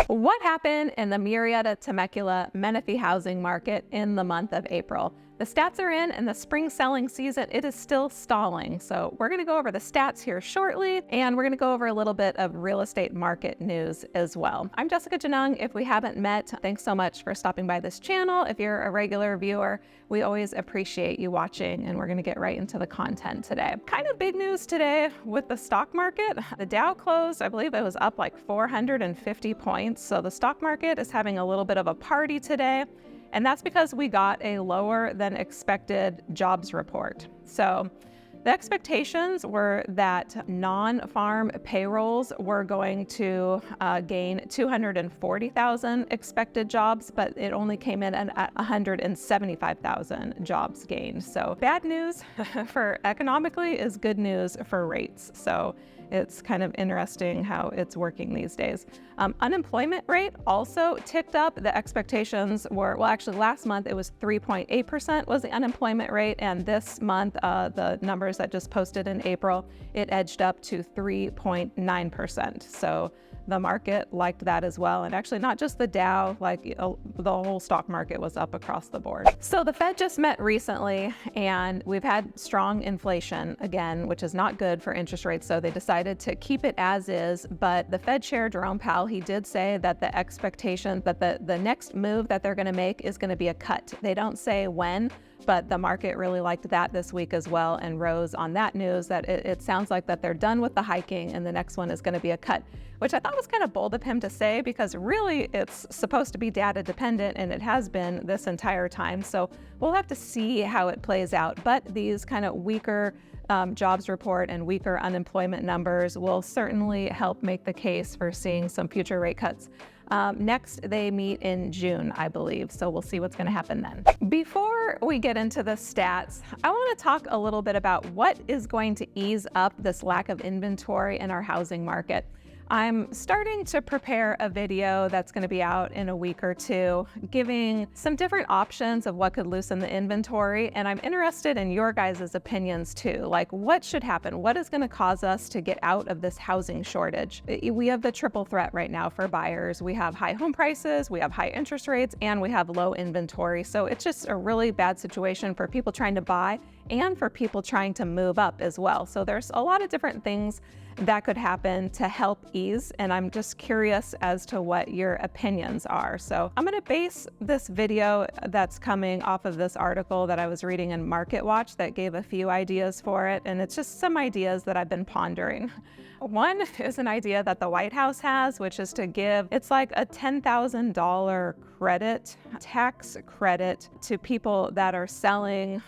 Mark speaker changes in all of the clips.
Speaker 1: What happened in the Murrieta, Temecula, Menifee housing market in the month of April? The stats are in, and the spring selling season, it is still stalling. So we're going to go over the stats here shortly, and we're going to go over a little bit of real estate market news as well. I'm Jessica Genung. If we haven't met, thanks so much for stopping by this channel. If you're a regular viewer, we always appreciate you watching, and we're going to get right into the content today. Kind of big news today with the stock market. The Dow closed, I believe it was up like 450 points. So the stock market is having a little bit of a party today. And that's because we got a lower than expected jobs report. So the expectations were that non-farm payrolls were going to gain 240,000 expected jobs, but it only came in at 175,000 jobs gained. So bad news for economically is good news for rates. So it's kind of interesting how it's working these days. Unemployment rate also ticked up. The expectations were, well, actually last month it was 3.8% was the unemployment rate. And this month, the numbers that just posted in April, it edged up to 3.9%. So the market liked that as well. And actually not just the Dow, like the whole stock market was up across the board. So the Fed just met recently, and we've had strong inflation again, which is not good for interest rates. So they decided to keep it as is. But the Fed Chair Jerome Powell, he did say that the expectation that the next move that they're going to make is going to be a cut. They don't say when, but the market really liked that this week as well and rose on that news that it sounds like that they're done with the hiking and the next one is going to be a cut, which I thought was kind of bold of him to say because really it's supposed to be data dependent and it has been this entire time. So we'll have to see how it plays out. But these kind of weaker jobs report and weaker unemployment numbers will certainly help make the case for seeing some future rate cuts. Next, they meet in June, I believe, so we'll see what's going to happen then. Before we get into the stats, I want to talk a little bit about what is going to ease up this lack of inventory in our housing market. I'm starting to prepare a video that's going to be out in a week or two, giving some different options of what could loosen the inventory. And I'm interested in your guys' opinions too. Like, what should happen? What is going to cause us to get out of this housing shortage? We have the triple threat right now for buyers. We have high home prices, we have high interest rates, and we have low inventory. So it's just a really bad situation for people trying to buy and for people trying to move up as well. So there's a lot of different things that could happen to help ease, and I'm just curious as to what your opinions are. So I'm gonna base this video that's coming off of this article that I was reading in Market Watch that gave a few ideas for it, and it's just some ideas that I've been pondering. One is an idea that the White House has, which is to give, it's like a $10,000 credit, tax credit to people that are selling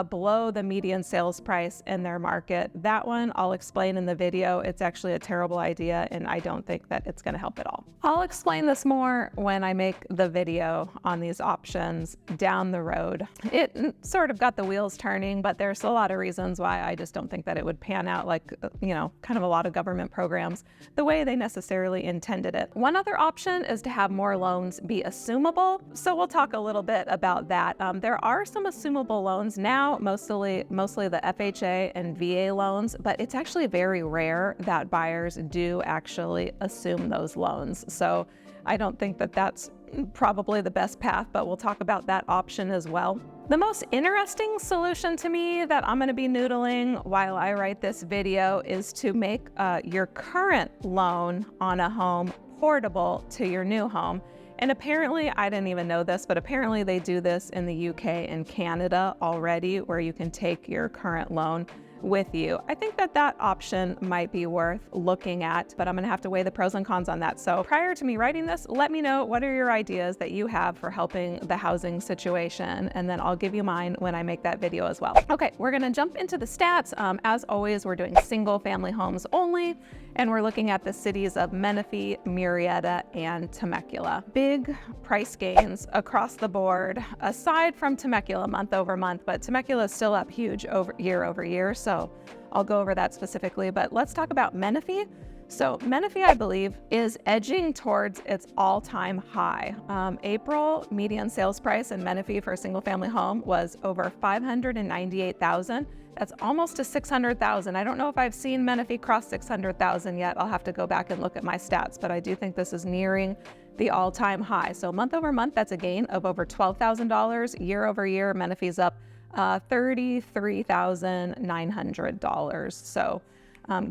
Speaker 1: below the median sales price in their market. That one I'll explain in the video. It's actually a terrible idea and I don't think that it's going to help at all. I'll explain this more when I make the video on these options down the road. It sort of got the wheels turning, but there's a lot of reasons why I just don't think that it would pan out like, kind of a lot of government programs the way they necessarily intended it. One other option is to have more loans be assumable. So we'll talk a little bit about that. There are some assumable loans now, mostly the FHA and VA loans, but it's actually very rare that buyers do actually assume those loans. So I don't think that that's probably the best path, but we'll talk about that option as well. The most interesting solution to me that I'm going to be noodling while I write this video is to make your current loan on a home portable to your new home. And apparently, I didn't even know this, but apparently they do this in the UK and Canada already, where you can take your current loan with you. I think that that option might be worth looking at, but I'm gonna have to weigh the pros and cons on that. So prior to me writing this, let me know what are your ideas that you have for helping the housing situation, and then I'll give you mine when I make that video as well. Okay, we're gonna jump into the stats. As always, we're doing single family homes only, and we're looking at the cities of Menifee, Murrieta, and Temecula. Big price gains across the board, aside from Temecula month over month, but Temecula is still up huge year over year, so I'll go over that specifically. But let's talk about Menifee. So Menifee, I believe, is edging towards its all-time high. April median sales price in Menifee for a single-family home was over $598,000. That's almost to $600,000. I don't know if I've seen Menifee cross $600,000 yet. I'll have to go back and look at my stats, but I do think this is nearing the all-time high. So month over month, that's a gain of over $12,000. Year over year, Menifee's up $33,900. So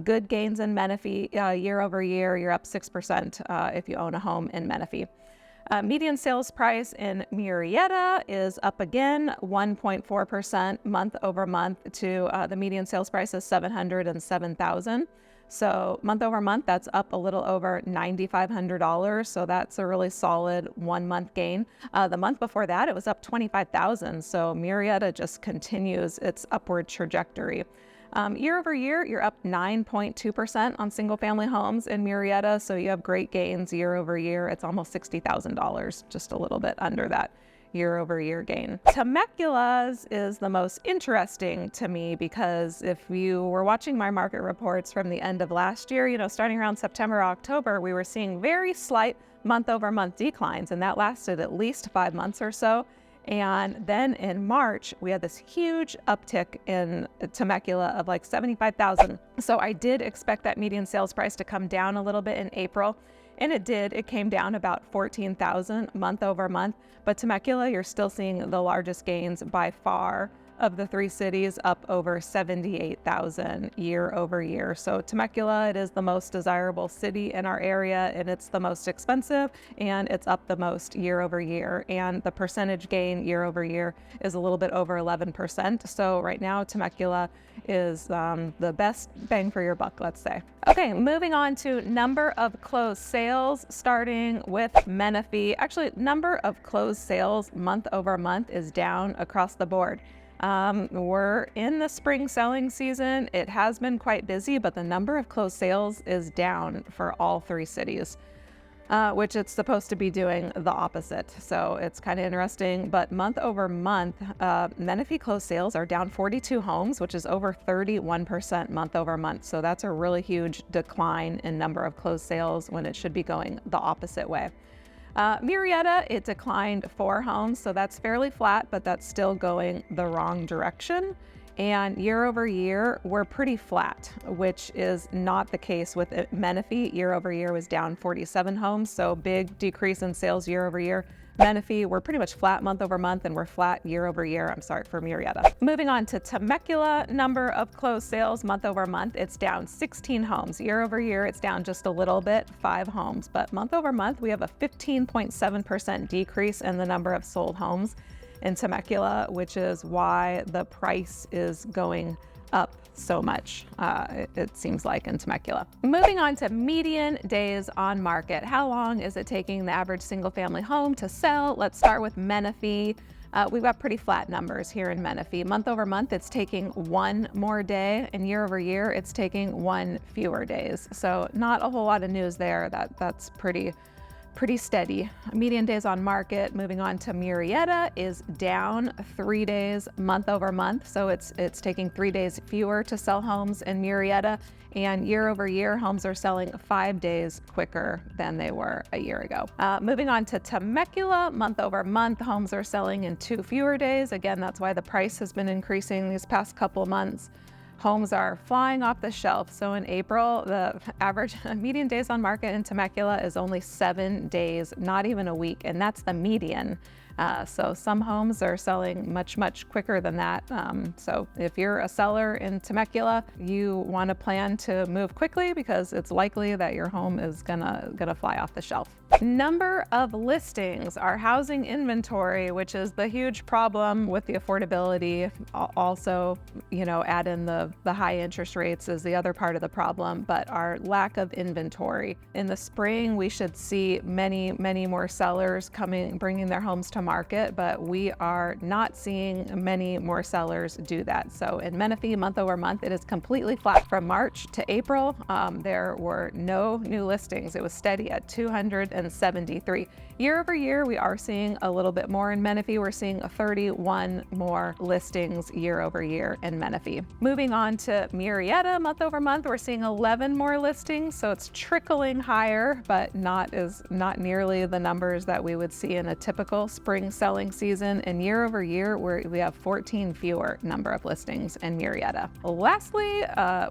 Speaker 1: good gains in Menifee. Year over year, you're up 6% if you own a home in Menifee. Median sales price in Murrieta is up again 1.4% month over month to the median sales price is $707,000. So month over month, that's up a little over $9,500. So that's a really solid 1 month gain. The month before that, it was up $25,000. So Murrieta just continues its upward trajectory. Year over year, you're up 9.2% on single family homes in Murrieta. So you have great gains year over year. It's almost $60,000, just a little bit under that year over year gain. Temecula's is the most interesting to me because if you were watching my market reports from the end of last year, starting around September, October, we were seeing very slight month over month declines, and that lasted at least 5 months or so. And then in March, we had this huge uptick in Temecula of like 75,000. So I did expect that median sales price to come down a little bit in April. And it did. It came down about 14,000 month over month. But Temecula, you're still seeing the largest gains by far of the 3 cities, up over 78,000 year over year. So Temecula, it is the most desirable city in our area, and it's the most expensive, and it's up the most year over year. And the percentage gain year over year is a little bit over 11%. So right now, Temecula is the best bang for your buck, let's say. Okay, moving on to number of closed sales, starting with Menifee. Actually, number of closed sales month over month is down across the board. We're in the spring selling season. It has been quite busy, but the number of closed sales is down for all 3 cities, which it's supposed to be doing the opposite. So it's kind of interesting, but month over month, Menifee closed sales are down 42 homes, which is over 31% month over month. So that's a really huge decline in number of closed sales when it should be going the opposite way. Murrieta, it declined 4 homes, so that's fairly flat, but that's still going the wrong direction. And year over year, we're pretty flat, which is not the case with Menifee. Year over year was down 47 homes, so big decrease in sales year over year. Menifee, we're pretty much flat month over month, and we're flat year over year. For Murrieta. Moving on to Temecula, number of closed sales month over month, it's down 16 homes. Year over year, it's down just a little bit, 5 homes. But month over month, we have a 15.7% decrease in the number of sold homes in Temecula, which is why the price is going up so much, it seems like, in Temecula. Moving on to median days on market. How long is it taking the average single family home to sell? Let's start with Menifee. We've got pretty flat numbers here in Menifee. Month over month, it's taking 1 more day, and year over year, it's taking 1 fewer days. So not a whole lot of news there. That's pretty steady. Median days on market, moving on to Murrieta, is down 3 days month over month. So it's taking 3 days fewer to sell homes in Murrieta, and year over year, homes are selling 5 days quicker than they were a year ago. Moving on to Temecula, month over month, homes are selling in 2 fewer days. Again, that's why the price has been increasing these past couple months. Homes are flying off the shelf. So in April, the average median days on market in Temecula is only 7 days, not even a week, and that's the median. So some homes are selling much, much quicker than that. So if you're a seller in Temecula, you want to plan to move quickly because it's likely that your home is gonna fly off the shelf. Number of listings, our housing inventory, which is the huge problem with the affordability. Also, add in the high interest rates is the other part of the problem, but our lack of inventory. In the spring, we should see many, many more sellers bringing their homes to market, but we are not seeing many more sellers do that. So in Menifee, month over month, it is completely flat from March to April. There were no new listings. It was steady at 273. Year over year, we are seeing a little bit more in Menifee. We're seeing 31 more listings year over year in Menifee. Moving on to Murrieta, month over month, we're seeing 11 more listings. So it's trickling higher, but not nearly the numbers that we would see in a typical spring selling season. And year over year, we have 14 fewer number of listings in Murrieta. Lastly,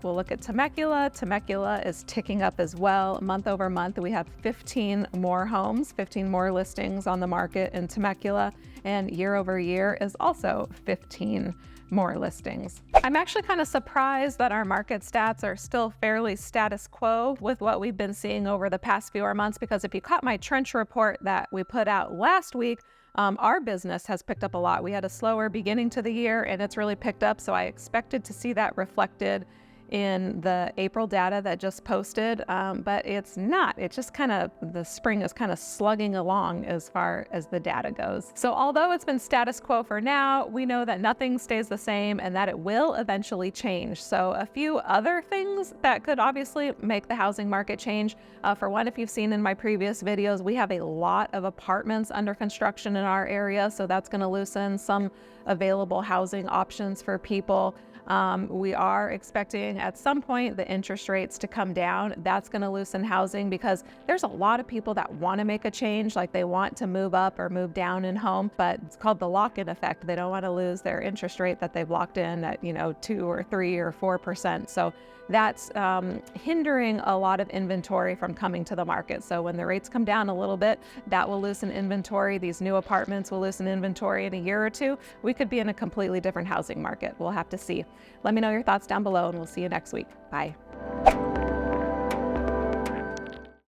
Speaker 1: we'll look at Temecula. Temecula is ticking up as well. Month over month, we have 15 more homes, 15 more listings on the market in Temecula, and year over year is also 15 more listings. I'm actually kind of surprised that our market stats are still fairly status quo with what we've been seeing over the past few months, because if you caught my trench report that we put out last week, our business has picked up a lot. We had a slower beginning to the year and it's really picked up. So I expected to see that reflected in the April data that just posted, but it's not. It's just the spring is kind of slugging along as far as the data goes. So although it's been status quo for now, we know that nothing stays the same and that it will eventually change. So a few other things that could obviously make the housing market change. For one, if you've seen in my previous videos, we have a lot of apartments under construction in our area. So that's going to loosen some available housing options for people. We are expecting at some point the interest rates to come down. That's going to loosen housing because there's a lot of people that want to make a change, like they want to move up or move down in home, but it's called the lock-in effect. They don't want to lose their interest rate that they've locked in at, 2 or 3 or 4%. So that's hindering a lot of inventory from coming to the market. So when the rates come down a little bit, that will loosen inventory. These new apartments will loosen inventory. In a year or two, we could be in a completely different housing market. We'll have to see. Let me know your thoughts down below and we'll see you next week. Bye.